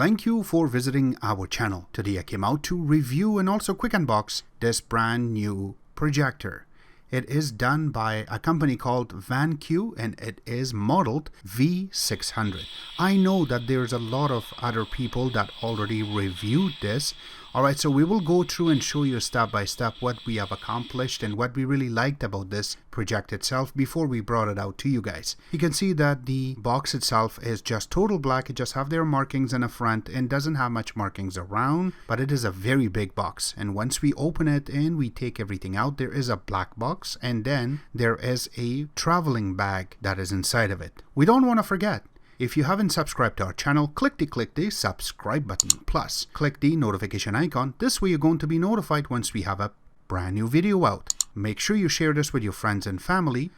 Thank you for visiting our channel. Today I came out to review and also quick unbox this brand new projector. It is done by a company called Vankyo and it is modeled V600. I know that there's a lot of other people that already reviewed this. Alright, so we will go through and show you step by step what we have accomplished and what we really liked about this project itself before we brought it out to you guys. You can see that the box itself is just total black. It just have their markings in the front and doesn't have much markings around, but it is a very big box. And once we open it and we take everything out, there is a black box and then there is a traveling bag that is inside of it. We don't want to forget, if you haven't subscribed to our channel, click the subscribe button. Plus, click the notification icon. This way you're going to be notified once we have a brand new video out. Make sure you share this with your friends and family.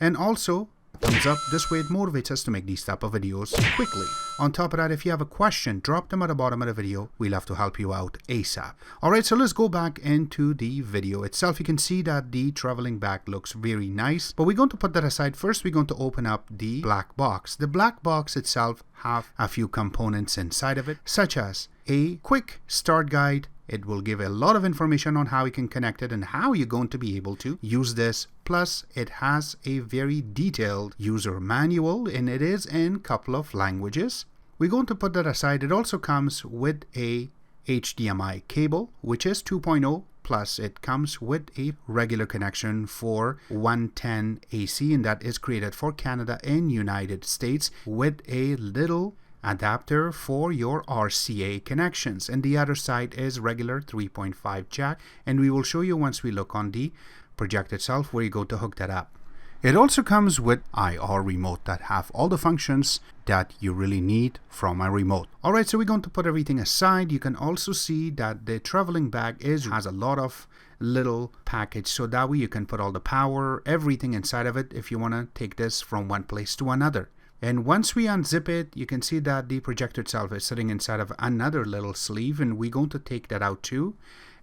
And also, thumbs up. This way it motivates us to make these type of videos quickly. On top of that, if you have a question, drop them at the bottom of the video. We love to help you out ASAP. Alright, so let's go back into the video itself. You can see that the traveling bag looks very nice, but we're going to put that aside. First, we're going to open up the black box. The black box itself have a few components inside of it, such as a quick start guide. It will give a lot of information on how you can connect it and how you're going to be able to use this. Plus, it has a very detailed user manual and it is in a couple of languages. We're going to put that aside. It also comes with a HDMI cable, which is 2.0. Plus, it comes with a regular connection for 110 AC, and that is created for Canada and United States with a little adapter for your RCA connections, and the other side is regular 3.5 jack, and we will show you once we look on the project itself where you go to hook that up. It also comes with IR remote that have all the functions that you really need from a remote. Alright, so we're going to put everything aside. You can also see that the traveling bag has a lot of little package, so that way you can put all the power, everything inside of it if you want to take this from one place to another. And once we unzip it, you can see that the projector itself is sitting inside of another little sleeve, and we're going to take that out too.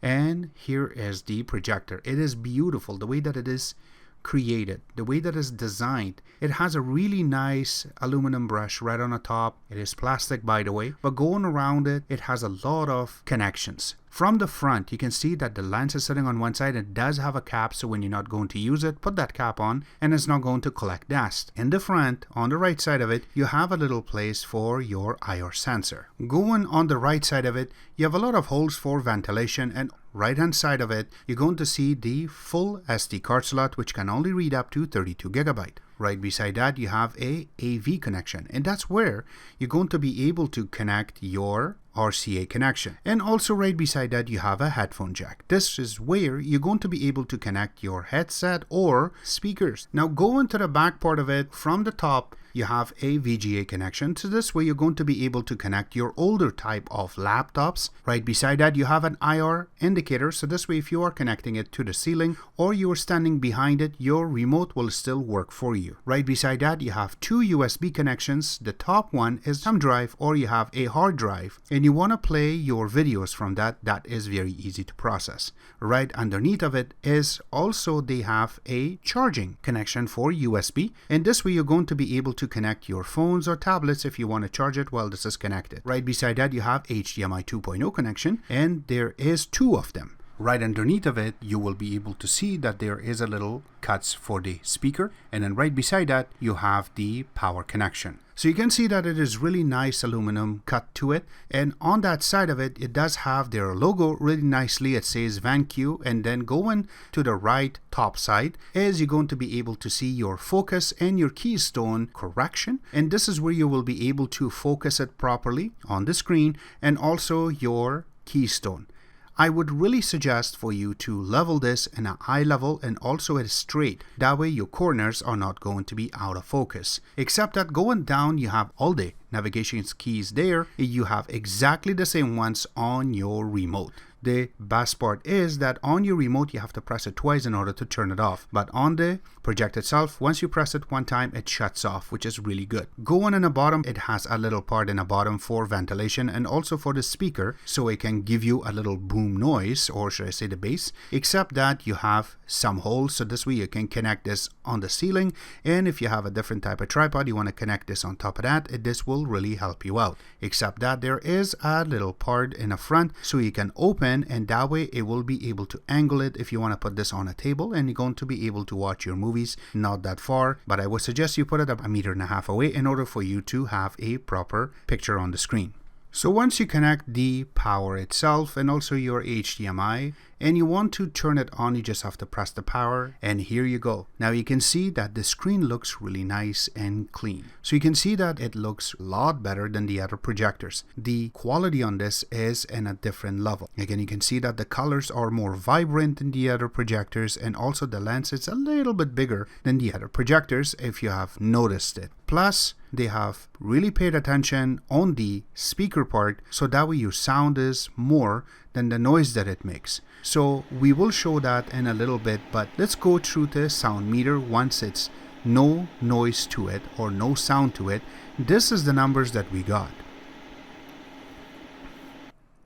And here is the projector. It is beautiful the way that it is created, the way that it's designed. It has a really nice aluminum brush right on the top. It is plastic, by the way, but going around it, it has a lot of connections. From the front, you can see that the lens is sitting on one side. It does have a cap, so when you're not going to use it, put that cap on and it's not going to collect dust. In the front, on the right side of it, you have a little place for your IR sensor. Going on the right side of it, you have a lot of holes for ventilation, and right hand side of it, you're going to see the full SD card slot, which can only read up to 32 gigabyte. Right beside that, you have a AV connection, and that's where you're going to be able to connect your RCA connection. And also right beside that, you have a headphone jack. This is where you're going to be able to connect your headset or speakers. Now going to the back part of it, from the top, you have a VGA connection. So this way you're going to be able to connect your older type of laptops. Right beside that, you have an IR indicator. So this way, if you are connecting it to the ceiling or you are standing behind it, your remote will still work for you. Right beside that, you have two USB connections. The top one is thumb drive, or you have a hard drive and you want to play your videos from that. That is very easy to process. Right underneath of it is also they have a charging connection for USB, and this way you're going to be able to connect your phones or tablets if you want to charge it while this is connected. Right beside that, you have HDMI 2.0 connection, and there is two of them. Right underneath of it, you will be able to see that there is a little cuts for the speaker, and then right beside that, you have the power connection. So you can see that it is really nice aluminum cut to it, and on that side of it, it does have their logo really nicely. It says Vankyo, and then going to the right top side is you're going to be able to see your focus and your Keystone Correction, and this is where you will be able to focus it properly on the screen, and also your keystone. I would really suggest for you to level this in a high level and also at a straight. That way your corners are not going to be out of focus. Except that going down, you have all the navigation keys there. You have exactly the same ones on your remote. The best part is that on your remote you have to press it twice in order to turn it off, but on the projector itself, once you press it one time, it shuts off, which is really good. Going in the bottom, it has a little part in the bottom for ventilation and also for the speaker, so it can give you a little boom noise, or should I say the bass, except that you have some holes, so this way you can connect this on the ceiling, and if you have a different type of tripod, you want to connect this on top of that, this will really help you out. Except that there is a little part in the front, so you can open, and that way it will be able to angle it if you want to put this on a table, and you're going to be able to watch your movies not that far, but I would suggest you put it up 1.5 meters away in order for you to have a proper picture on the screen. So once you connect the power itself and also your HDMI and you want to turn it on, you just have to press the power, and here you go. Now you can see that the screen looks really nice and clean. So you can see that it looks a lot better than the other projectors. The quality on this is in a different level. Again, you can see that the colors are more vibrant than the other projectors, and also the lens is a little bit bigger than the other projectors if you have noticed it. Plus, they have really paid attention on the speaker part, so that way your sound is more than the noise that it makes. So we will show that in a little bit, but let's go through the sound meter. Once it's no noise to it or no sound to it, this is the numbers that we got.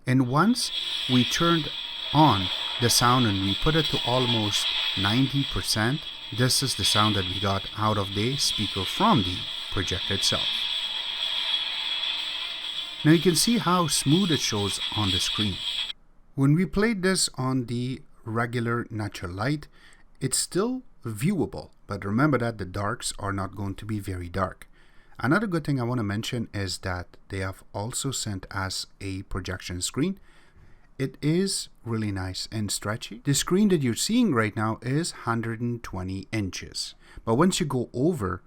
And once we turned on the sound and we put it to almost 90%, this is the sound that we got out of the speaker from the projector itself. Now you can see how smooth it shows on the screen. When we played this on the regular natural light, it's still viewable, but remember that the darks are not going to be very dark. Another good thing I want to mention is that they have also sent us a projection screen. It is really nice and stretchy. The screen that you're seeing right now is 120 inches, but once you go over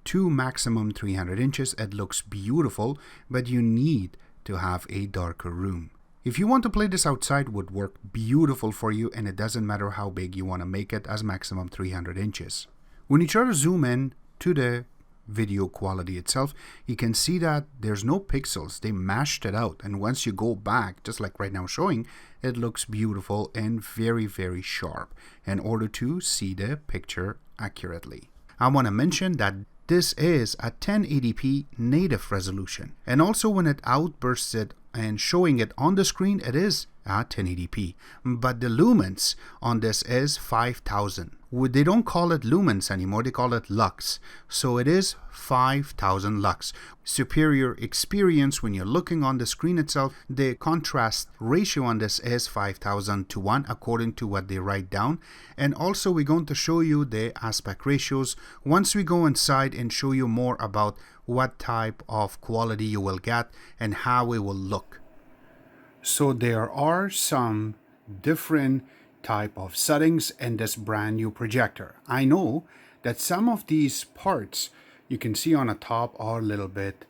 to maximum 300 inches, it looks beautiful, but you need to have a darker room. If you want to play this outside, would work beautiful for you, and it doesn't matter how big you want to make it as maximum 300 inches. When you try to zoom in to the video quality itself, you can see that there's no pixels. They mashed it out, and once you go back, just like right now showing, it looks beautiful and very, very sharp in order to see the picture accurately. I want to mention that this is a 1080p native resolution, and also when it outbursts it and showing it on the screen, it is at 1080p, but the lumens on this is 5000. They don't call it lumens anymore, they call it lux, so it is 5000 lux. Superior experience when you're looking on the screen itself. The contrast ratio on this is 5000 to 1 according to what they write down, and also we're going to show you the aspect ratios once we go inside and show you more about what type of quality you will get and how it will look. So there are some different type of settings in this brand new projector. I know that some of these parts you can see on the top are a little bit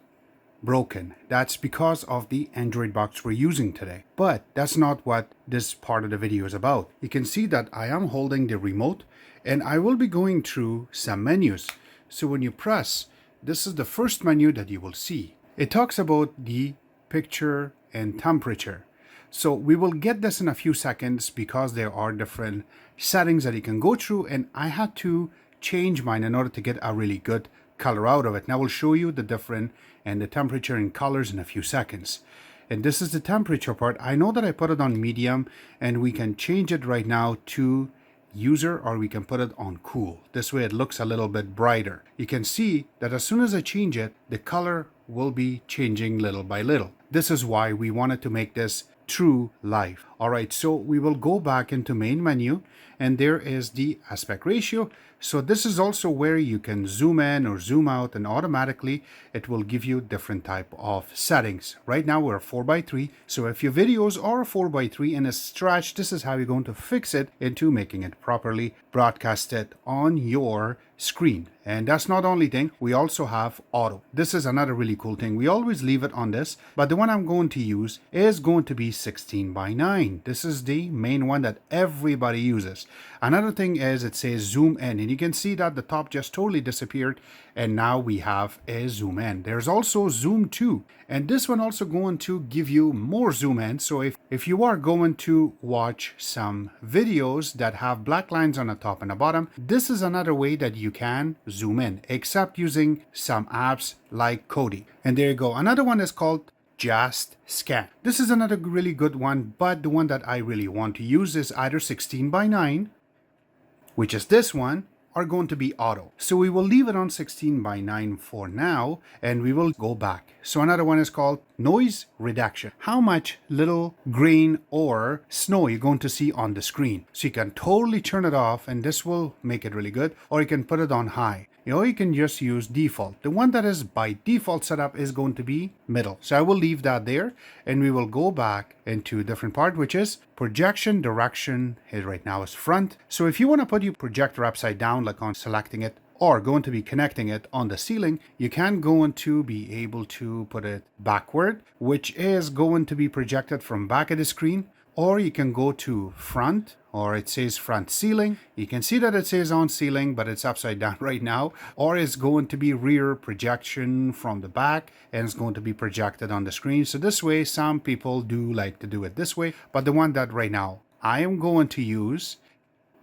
broken. That's because of the Android box we're using today. But that's not what this part of the video is about. You can see that I am holding the remote and I will be going through some menus. So when you press, this is the first menu that you will see. It talks about the picture and temperature. So we will get this in a few seconds because there are different settings that you can go through, and I had to change mine in order to get a really good color out of it. Now I will show you the different and the temperature and colors in a few seconds. And this is the temperature part. I know that I put it on medium, and we can change it right now to user, or we can put it on cool. This way it looks a little bit brighter. You can see that as soon as I change it, the color will be changing little by little. This is why we wanted to make this true life. Alright, so we will go back into main menu, and there is the aspect ratio. So this is also where you can zoom in or zoom out, and automatically it will give you different type of settings. Right now we're 4:3, so if your videos are 4:3 and a stretch, this is how you're going to fix it into making it properly broadcast it on your screen. And that's not the only thing, we also have auto. This is another really cool thing. We always leave it on this, but the one I'm going to use is going to be 16:9. This is the main one that everybody uses. Another thing is it says zoom in, and you can see that the top just totally disappeared, and now we have a zoom in. There's also zoom 2, and this one also going to give you more zoom in. So if you are going to watch some videos that have black lines on the top and the bottom, this is another way that you can zoom in, except using some apps like Kodi. And there you go. Another one is called Just Scan. This is another really good one, but the one that I really want to use is either 16:9, which is this one, are going to be auto. So we will leave it on 16:9 for now, and we will go back. So another one is called noise reduction. How much little grain or snow you're going to see on the screen. So you can totally turn it off, and this will make it really good, or you can put it on high. Or you can just use default. The one that is by default setup is going to be middle. So I will leave that there, and we will go back into a different part, which is projection direction. Here right now is front. So if you want to put your projector upside down, like on selecting it, or going to be connecting it on the ceiling, you can go to be able to put it backward, which is going to be projected from back of the screen. Or you can go to front, or it says front ceiling. You can see that it says on ceiling, but it's upside down right now. Or it's going to be rear projection from the back, and it's going to be projected on the screen. So this way, some people do like to do it this way, but the one that right now I am going to use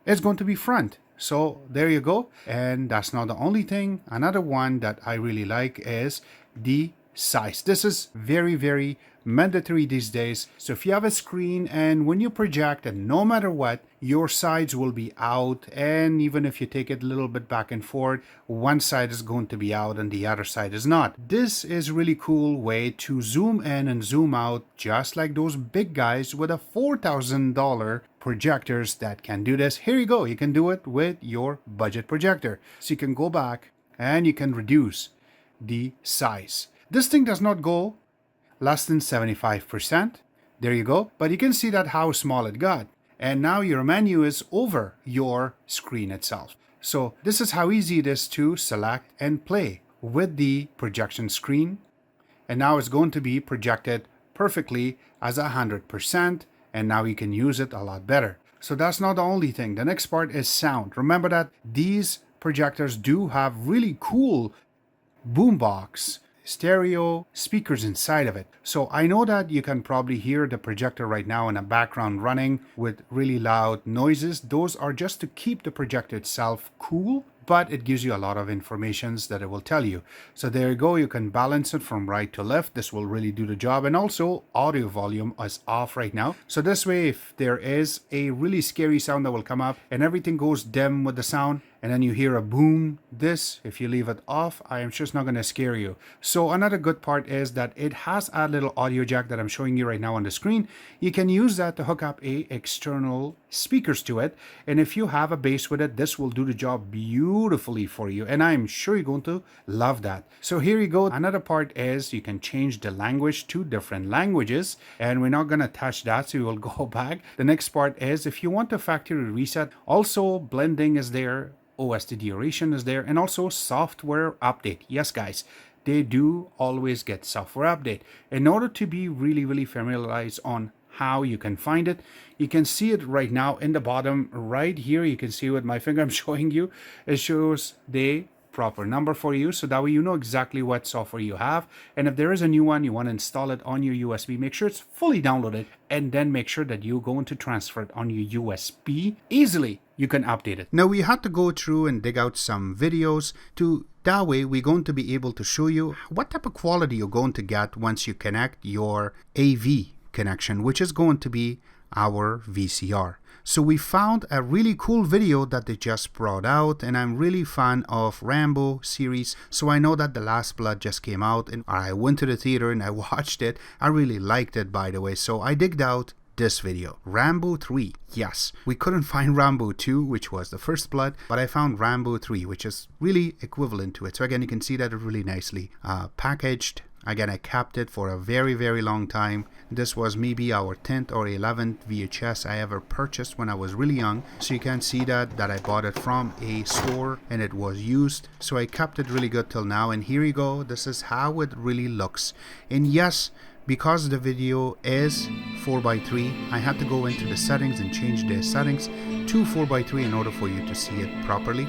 is going to be front. So there you go. And that's not the only thing. Another one that I really like is the size. This is very, very mandatory these days. So if you have a screen and when you project, and no matter what, your sides will be out, and even if you take it a little bit back and forth, one side is going to be out and the other side is not. This is a really cool way to zoom in and zoom out, just like those big guys with a $4,000 projectors that can do this. Here you go. You can do it with your budget projector. So you can go back and you can reduce the size. This thing does not go less than 75%. There you go. But you can see that how small it got. And now your menu is over your screen itself. So this is how easy it is to select and play with the projection screen. And now it's going to be projected perfectly as 100%. And now you can use it a lot better. So that's not the only thing. The next part is sound. Remember that these projectors do have really cool boombox stereo speakers inside of it. So I know that you can probably hear the projector right now in the background running with really loud noises. Those are just to keep the projector itself cool, but it gives you a lot of information that it will tell you. So there you go. You can balance it from right to left. This will really do the job. And also audio volume is off right now. So this way, if there is a really scary sound that will come up and everything goes dim with the sound, and then you hear a boom, this, if you leave it off, I am sure it's not going to scare you. So another good part is that it has a little audio jack that I'm showing you right now on the screen. You can use that to hook up a external speakers to it. And if you have a bass with it, this will do the job beautifully for you. And I'm sure you're going to love that. So here you go. Another part is you can change the language to different languages. And we're not going to touch that, so we will go back. The next part is if you want to factory reset, also blending is there. OST duration is there, and also software update. Yes, guys, they do always get software update. In order to be really familiarized on how you can find it, you can see it right now in the bottom right here. You can see with my finger I'm showing you. It shows the proper number for you, so that way you know exactly what software you have. And if there is a new one, you want to install it on your USB, make sure it's fully downloaded, and then make sure that you're going to transfer it on your USB easily. You can update it. Now we had to go through and dig out some videos to that way we're going to be able to show you what type of quality you're going to get once you connect your AV connection, which is going to be our VCR. So we found a really cool video that they just brought out, and I'm really fan of RAMBO series. So I know that The Last Blood just came out, and I went to the theater and I watched it. I really liked it, by the way. So I digged out this video. RAMBO 3. Yes, we couldn't find RAMBO 2, which was the First Blood, but I found RAMBO 3, which is really equivalent to it. So again, you can see that it's really nicely packaged. Again, I kept it for a very, very long time. This was maybe our 10th or 11th VHS I ever purchased when I was really young. So you can see that I bought it from a store and it was used. So I kept it really good till now. And here you go. This is how it really looks. And yes, because the video is 4:3, I had to go into the settings and change the settings to 4:3 in order for you to see it properly.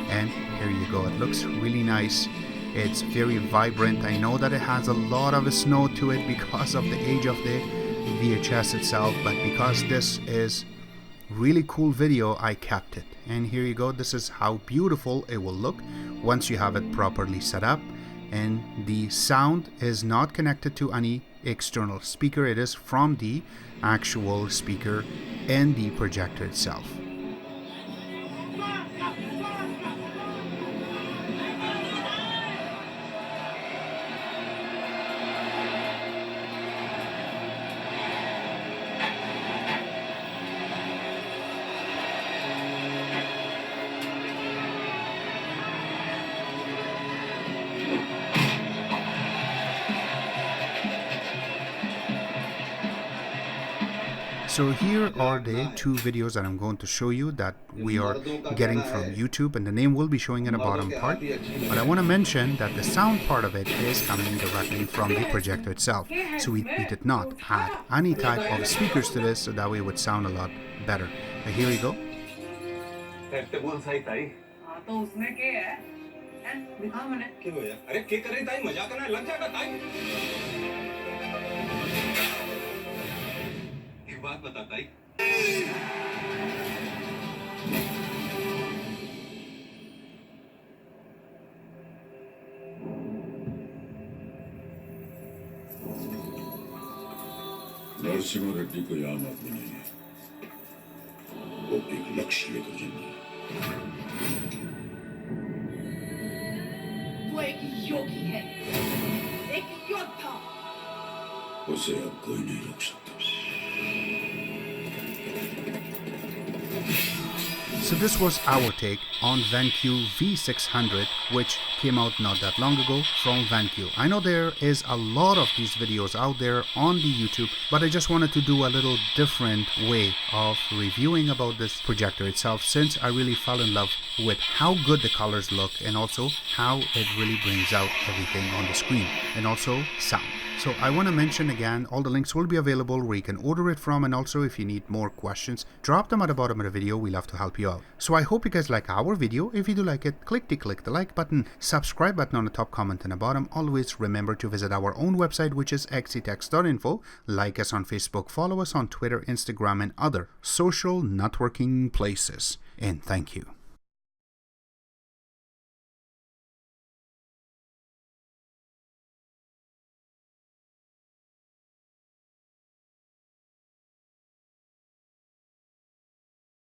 And here you go. It looks really nice. It's very vibrant. I know that it has a lot of snow to it because of the age of the VHS itself, but because this is really cool video, I kept it. And here you go. This is how beautiful it will look once you have it properly set up. And the sound is not connected to any external speaker. It is from the actual speaker and the projector itself. So here are the two videos that I'm going to show you that we are getting from YouTube, and the name will be showing in the bottom part. But I want to mention that the sound part of it is coming directly from the projector itself. So we did not add any type of speakers to this, so that way it would sound a lot better. But here we go. बात बताता ही नरसिंह रेड्डी कोई आम आदमी नहीं है, वो एक लक्ष्य लेकर जन्मा है। वो एक योगी है, एक योद्धा। उसे अब कोई नहीं रोक सकता। So this was our take on Vankyo V600, which came out not that long ago from Vankyo. I know there is a lot of these videos out there on the YouTube, but I just wanted to do a little different way of reviewing about this projector itself, since I really fell in love with how good the colors look and also how it really brings out everything on the screen and also sound. So I want to mention again, all the links will be available where you can order it from, and also if you need more questions, drop them at the bottom of the video. We love to help you out. So I hope you guys like our video. If you do like it, click the like button, subscribe button on the top, comment in the bottom. Always remember to visit our own website, which is xctex.info. Like us on Facebook, follow us on Twitter, Instagram, and other social networking places. And thank you.